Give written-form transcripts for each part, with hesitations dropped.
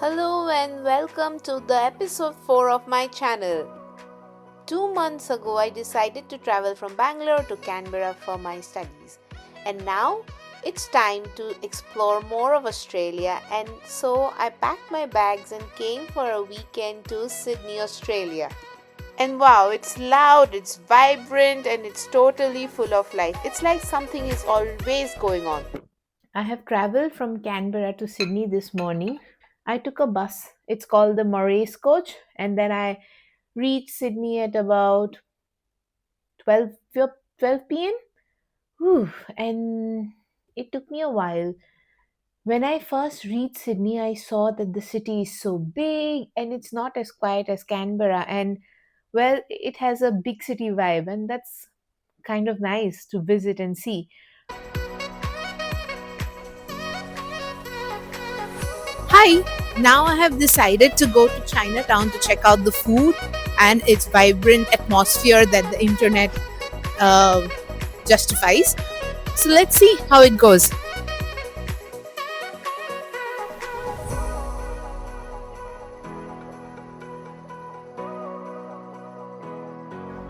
Hello and welcome to the episode 4 of my channel. 2 months ago, I decided to travel from Bangalore to Canberra for my studies, and now it's time to explore more of Australia. And so I packed my bags and came for a weekend to Sydney, Australia. And wow, it's loud, it's vibrant, and it's totally full of life. It's like something is always going on. I have traveled from Canberra to Sydney this morning. I took a bus. It's called the Morace coach, and then I reached Sydney at about 12 p.m. Whew, and it took me a while. When I first reached Sydney, I saw that the city is so big and it's not as quiet as Canberra. And well, it has a big city vibe, and that's kind of nice to visit and see. Hi! Now I have decided to go to Chinatown to check out the food and its vibrant atmosphere that the internet uh, justifies. So let's see how it goes.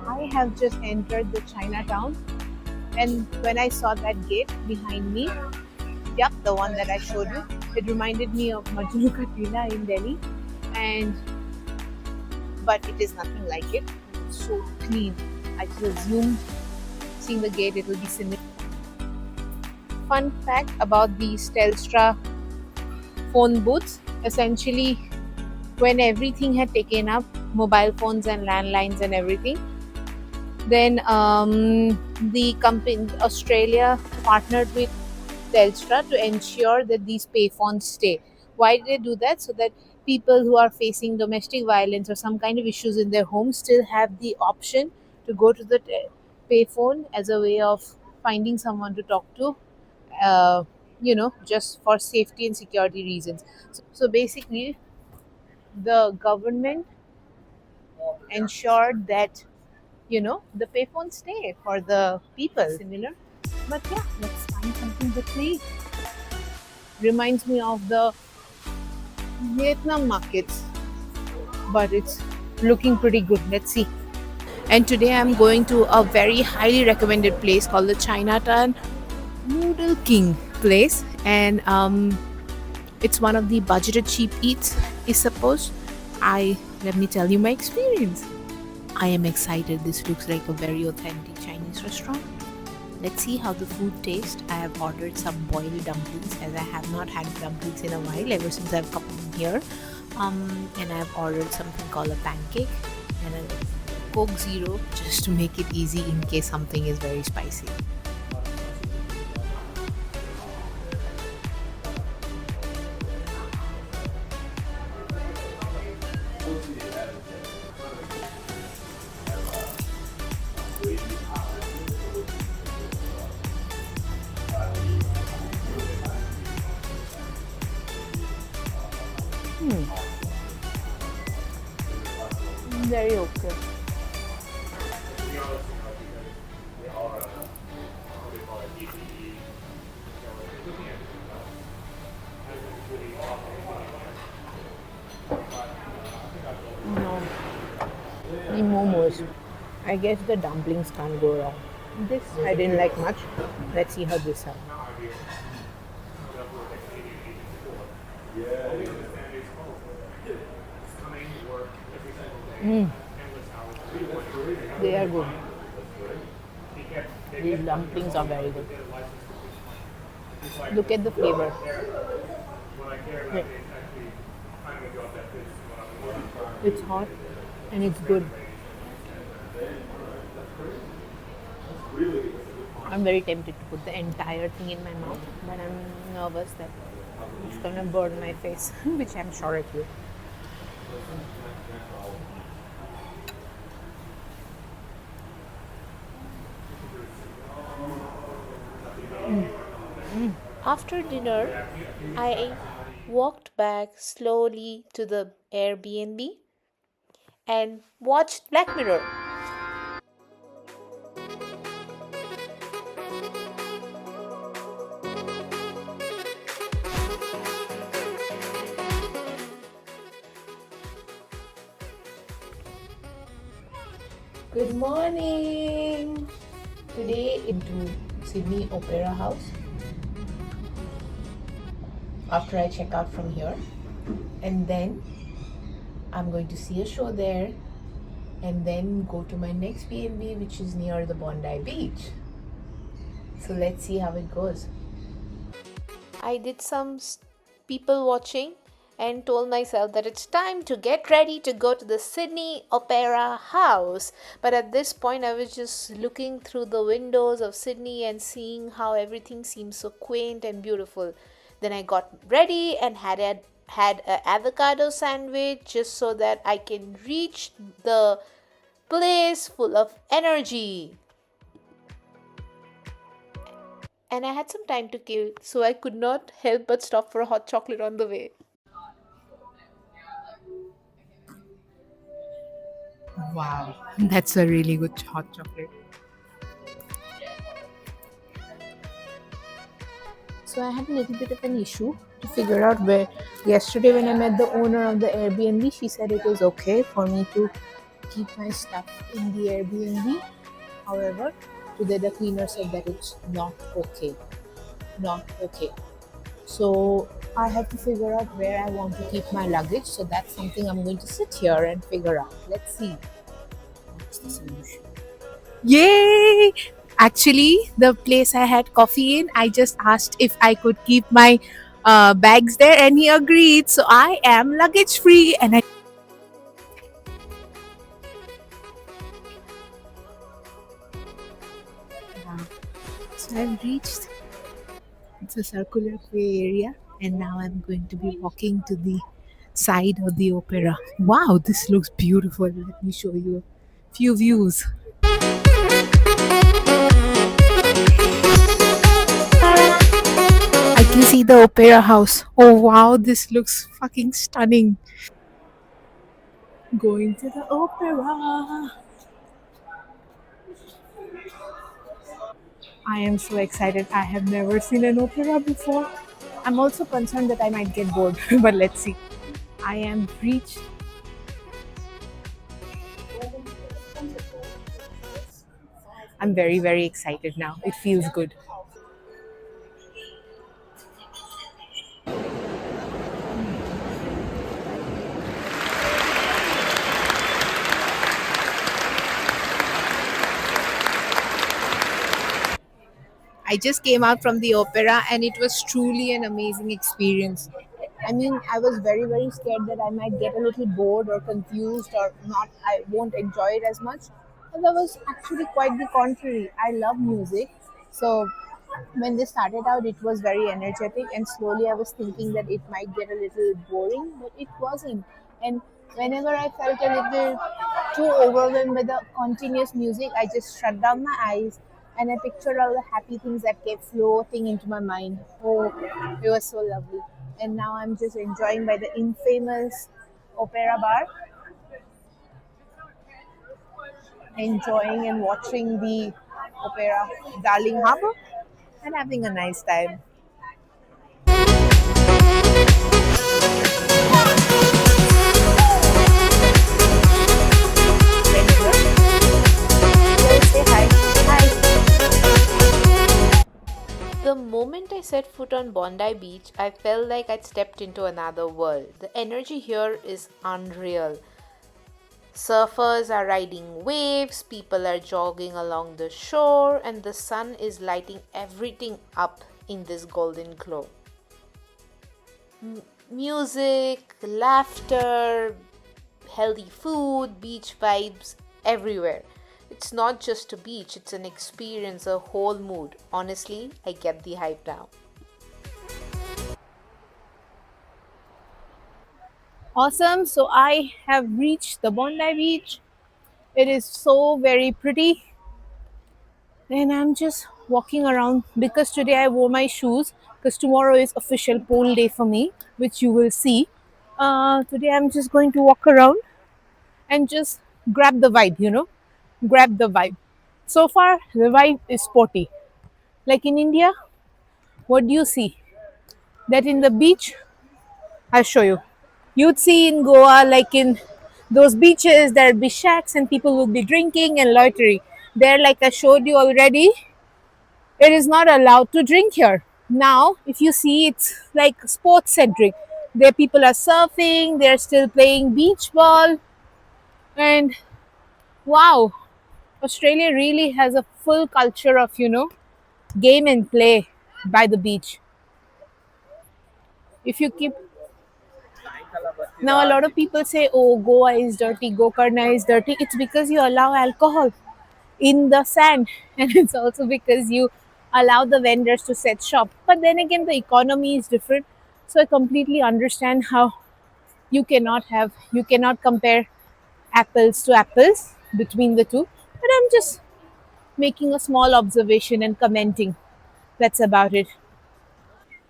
I have just entered the Chinatown, and when I saw that gate behind me, yep, the one that I showed you, it reminded me of Majnu Katila in Delhi, and but it is nothing like it. It's so clean. I presume seeing the gate, it will be similar. Fun fact about these Telstra phone booths: essentially, when everything had taken up, mobile phones and landlines and everything, then the company Australia partnered with Telstra to ensure that these payphones stay. Why did they do that? So that people who are facing domestic violence or some kind of issues in their home still have the option to go to the payphone as a way of finding someone to talk to, uh, just for safety and security reasons. So basically, the government ensured that the payphones stay for the people. Similar, but yeah, let's find something to eat. Reminds me of the Vietnam markets, but it's looking pretty good. Let's see. And today I'm going to a very highly recommended place called the Chinatown Noodle King place, and it's one of the budgeted cheap eats, is supposed. I Let me tell you my experience. I am excited. This looks like a very authentic Chinese restaurant. Let's see how the food tastes. I have ordered some boiled dumplings, as I have not had dumplings in a while ever since I've come here. And I've ordered something called a pancake and a Coke Zero, just to make it easy in case something is very spicy. Very okay. No, the momos. I guess the dumplings can't go wrong. This I didn't like much. Let's see how this is. They are good. These dumplings are very good. Look at the flavor. Yeah. It's hot and it's good. I'm very tempted to put the entire thing in my mouth, but I'm nervous that it's gonna burn my face, which I'm sure it will. After dinner, I walked back slowly to the Airbnb and watched Black Mirror. Good morning. Today into Sydney Opera House after I check out from here, and then I'm going to see a show there and then go to my next B&B which is near the Bondi Beach. So let's see how it goes. I did some people watching and told myself that it's time to get ready to go to the Sydney Opera House. But at this point, I was just looking through the windows of Sydney and seeing how everything seems so quaint and beautiful. Then I got ready and had a avocado sandwich just so that I can reach the place full of energy. And I had some time to kill, so I could not help but stop for a hot chocolate on the way. Wow, that's a really good hot chocolate. So I had a little bit of an issue to figure out where. Yesterday, when I met the owner of the Airbnb, she said it is okay for me to keep my stuff in the Airbnb. However, today the cleaner said that it's not okay. Not okay. So I have to figure out where I want to keep my luggage. So that's something I'm going to sit here and figure out. Let's see what's the solution. Yay! Actually, the place I had coffee in, I just asked if I could keep my bags there, and he agreed. So I am luggage free, and I. So I've reached. It's a circular quay area, and now I'm going to be walking to the side of the opera. Wow, this looks beautiful. Let me show you a few views. I can see the opera house. Oh wow, this looks fucking stunning. Going to the opera. I am so excited. I have never seen an opera before. I'm also concerned that I might get bored, but let's see. I am reached. I'm very, very excited now. It feels good. I just came out from the opera and it was truly an amazing experience. I mean, I was very, very scared that I might get a little bored or confused or not, I won't enjoy it as much. But that was actually quite the contrary. I love music. So when they started out, it was very energetic, and slowly I was thinking that it might get a little boring, but it wasn't. And whenever I felt a little too overwhelmed by the continuous music, I just shut down my eyes and I pictured all the happy things that kept floating into my mind. Oh, it was so lovely. And now I'm just enjoying by the infamous opera bar, enjoying and watching the opera Darling Harbour and having a nice time. Hello, say hi. Hi. The moment I set foot on Bondi Beach, I felt like I'd stepped into another world. The energy here is unreal. Surfers are riding waves, people are jogging along the shore, and the sun is lighting everything up in this golden glow. Music, laughter, healthy food, beach vibes everywhere. It's not just a beach, it's an experience, a whole mood. Honestly, I get the hype now. Awesome. So I have reached the Bondi Beach. It is so very pretty. And I'm just walking around because today I wore my shoes because tomorrow is official pole day for me, which you will see. Today I'm just going to walk around and just grab the vibe. Grab the vibe. So far, the vibe is sporty. Like in India, what do you see? That in the beach, I'll show you. You'd see in Goa, like in those beaches, there'll be shacks and people will be drinking and loitering. There, like I showed you already, it is not allowed to drink here. Now, if you see, it's like sports centric. There, people are surfing, they're still playing beach ball, and wow, Australia really has a full culture of, game and play by the beach. If you keep Now, a lot of people say, oh, Goa is dirty, Gokarna is dirty. It's because you allow alcohol in the sand, and it's also because you allow the vendors to set shop. But then again, the economy is different. So I completely understand how you cannot compare apples to apples between the two. But I'm just making a small observation and commenting. That's about it.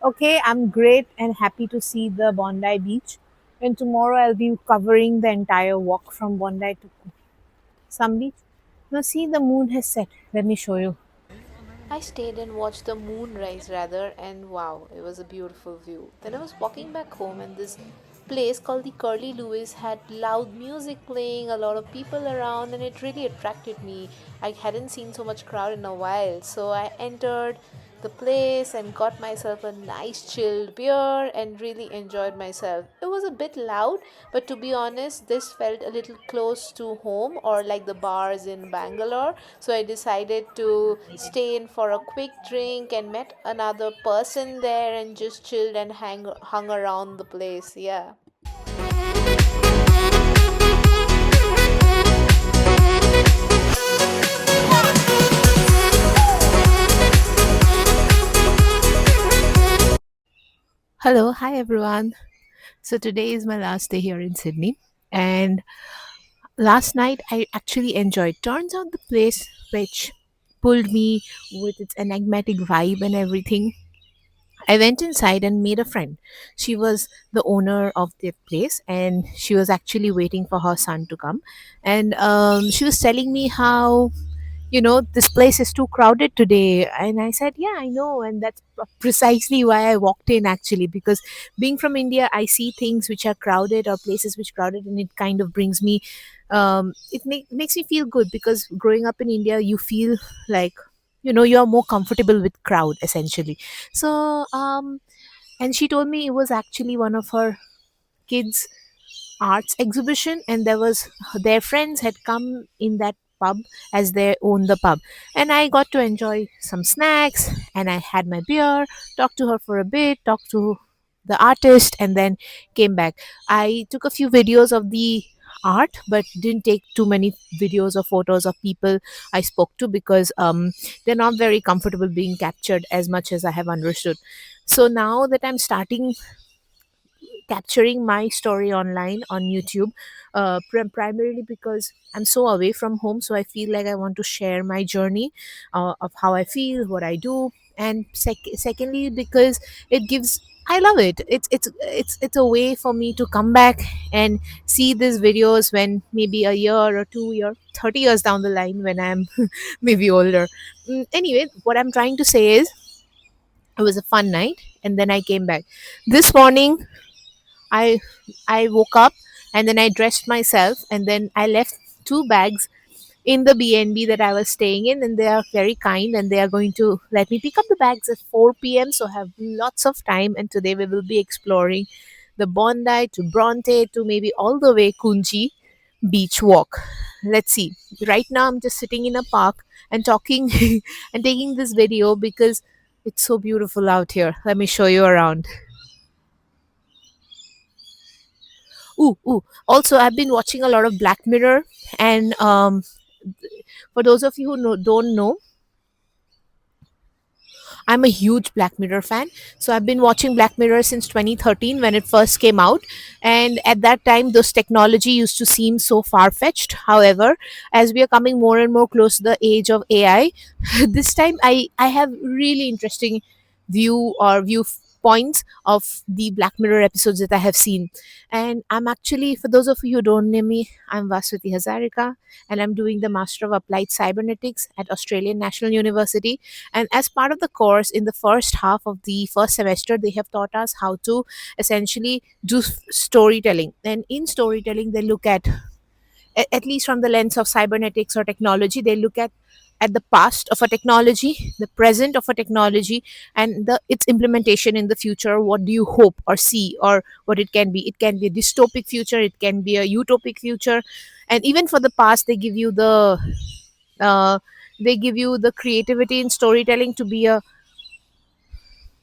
Okay, I'm great and happy to see the Bondi Beach. And tomorrow I'll be covering the entire walk from Bondi to some beach. Now, see, the moon has set. Let me show you. I stayed and watched the moonrise rather, and wow, it was a beautiful view. Then I was walking back home, and this place called the Curly Lewis had loud music playing, a lot of people around, and it really attracted me. I hadn't seen so much crowd in a while, so I entered the place and got myself a nice chilled beer and really enjoyed myself. It was a bit loud, but to be honest, this felt a little close to home or like the bars in Bangalore. So I decided to stay in for a quick drink and met another person there and just chilled and hung around the place. Yeah. Hello, hi everyone. So today is my last day here in Sydney, and last night I actually enjoyed. Turns out the place which pulled me with its enigmatic vibe and everything. I went inside and made a friend. She was the owner of the place, and she was actually waiting for her son to come. And she was telling me how, this place is too crowded today. And I said, yeah, I know. And that's precisely why I walked in, actually, because being from India, I see things which are crowded or places which crowded, and it kind of brings me, makes me feel good because growing up in India, you feel like, you're more comfortable with crowd essentially. So and she told me it was actually one of her kids arts exhibition, and there was their friends had come in that pub as they own the pub, and I got to enjoy some snacks, and I had my beer, talked to her for a bit, talked to the artist, and then came back. I took a few videos of the art but didn't take too many videos or photos of people I spoke to because they're not very comfortable being captured as much as I have understood. So now that I'm starting capturing my story online on YouTube, primarily because I'm so away from home. So I feel like I want to share my journey of how I feel, what I do, and secondly because it gives. I love it. It's a way for me to come back and see these videos when maybe a year or 2 year, 30 years down the line when I'm maybe older. Anyway, what I'm trying to say is it was a fun night, and then I came back this morning. I I woke up and then I dressed myself and then I left two bags in the BNB that I was staying in, and they are very kind and they are going to let me pick up the bags at 4 p.m. So I have lots of time, and today we will be exploring the Bondi to Bronte to maybe all the way Congee beach walk. Let's see. Right now I'm just sitting in a park and talking and taking this video because it's so beautiful out here. Let me show you around. Ooh, ooh. Also, I've been watching a lot of Black Mirror, and for those of you who don't know, I'm a huge Black Mirror fan. So I've been watching Black Mirror since 2013 when it first came out. And at that time, those technology used to seem so far fetched. However, as we are coming more and more close to the age of AI, this time I have really interesting viewpoints of the Black Mirror episodes that I have seen. And I'm actually, for those of you who don't know me, I'm Vaswati Hazarika, and I'm doing the Master of Applied Cybernetics at Australian National University. And as part of the course, in the first half of the first semester, they have taught us how to essentially do storytelling. And in storytelling, they look at at least from the lens of cybernetics or technology. They look at the past of a technology, the present of a technology, and the its implementation in the future. What do you hope or see, or what it can be? It can be a dystopic future, it can be a utopic future. And even for the past, uh, they give you the creativity in storytelling to be a,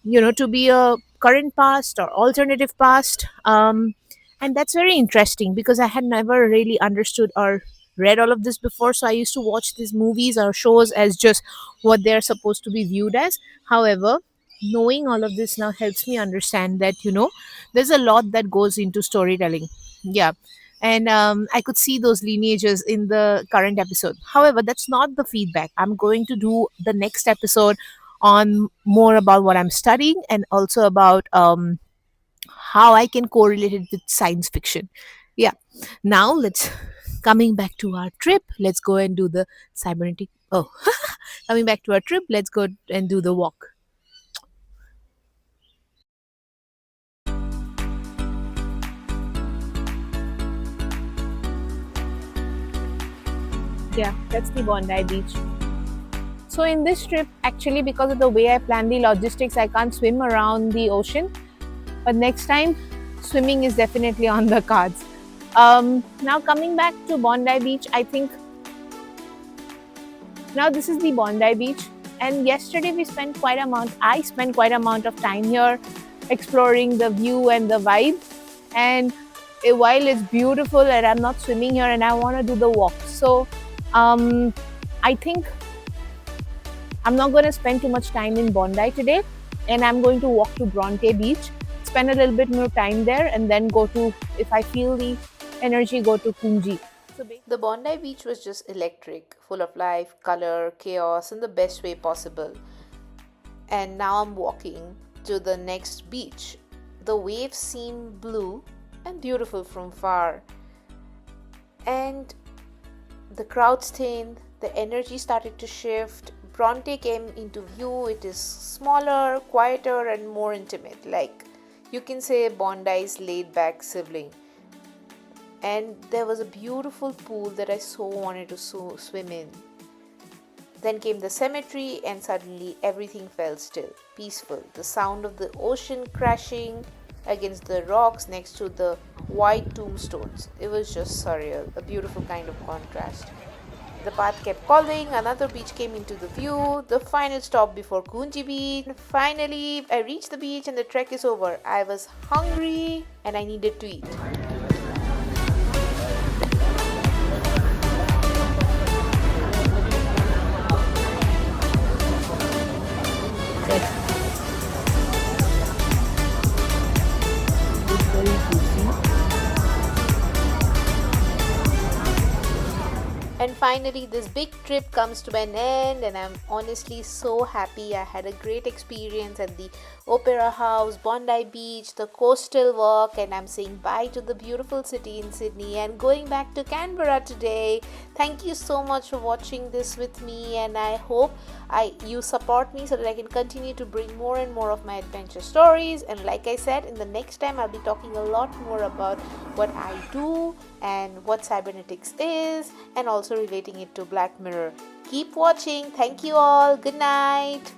to be a current past or alternative past. And that's very interesting because I had never really understood or read all of this before. So I used to watch these movies or shows as just what they're supposed to be viewed as. However, knowing all of this now helps me understand that, there's a lot that goes into storytelling. Yeah. And I could see those lineages in the current episode. However, that's not the feedback. I'm going to do the next episode on more about what I'm studying, and also about how I can correlate it with science fiction. Yeah. Now let's coming back to our trip. Let's go and do the cybernetic. Oh, coming back to our trip. Let's go and do the walk. Yeah, that's the Bondi Beach. So in this trip, actually, because of the way I plan the logistics, I can't swim around the ocean. But next time, swimming is definitely on the cards. Now coming back to Bondi Beach, I think now this is the Bondi Beach, and yesterday we spent quite amount. I spent quite amount of time here, exploring the view and the vibe. And while it's beautiful, and I'm not swimming here, and I want to do the walk, so um, I think I'm not going to spend too much time in Bondi today, and I'm going to walk to Bronte Beach, spend a little bit more time there, and then go to, if I feel the energy, go to Congee. The Bondi Beach was just electric, full of life, color, chaos, in the best way possible. And now I'm walking to the next beach. The waves seem blue and beautiful from far. And the crowds thinned, the energy started to shift. Bronte came into view. It is smaller, quieter, and more intimate. Like you can say Bondi's laid back sibling. And there was a beautiful pool that I so wanted to swim in. Then came the cemetery, and suddenly everything fell still, peaceful. The sound of the ocean crashing against the rocks next to the white tombstones. It was just surreal, a beautiful kind of contrast. The path kept calling, another beach came into the view, the final stop before Congee Beach. Finally, I reached the beach and the trek is over. I was hungry and I needed to eat. And finally, this big trip comes to an end, and I'm honestly so happy. I had a great experience at the Opera House, Bondi Beach, the coastal walk, and I'm saying bye to the beautiful city in Sydney and going back to Canberra today. Thank you so much for watching this with me, and I hope you support me so that I can continue to bring more and more of my adventure stories. And like I said, in the next time I'll be talking a lot more about what I do and what cybernetics is, and also relating it to Black Mirror. Keep watching. Thank you all. Good night.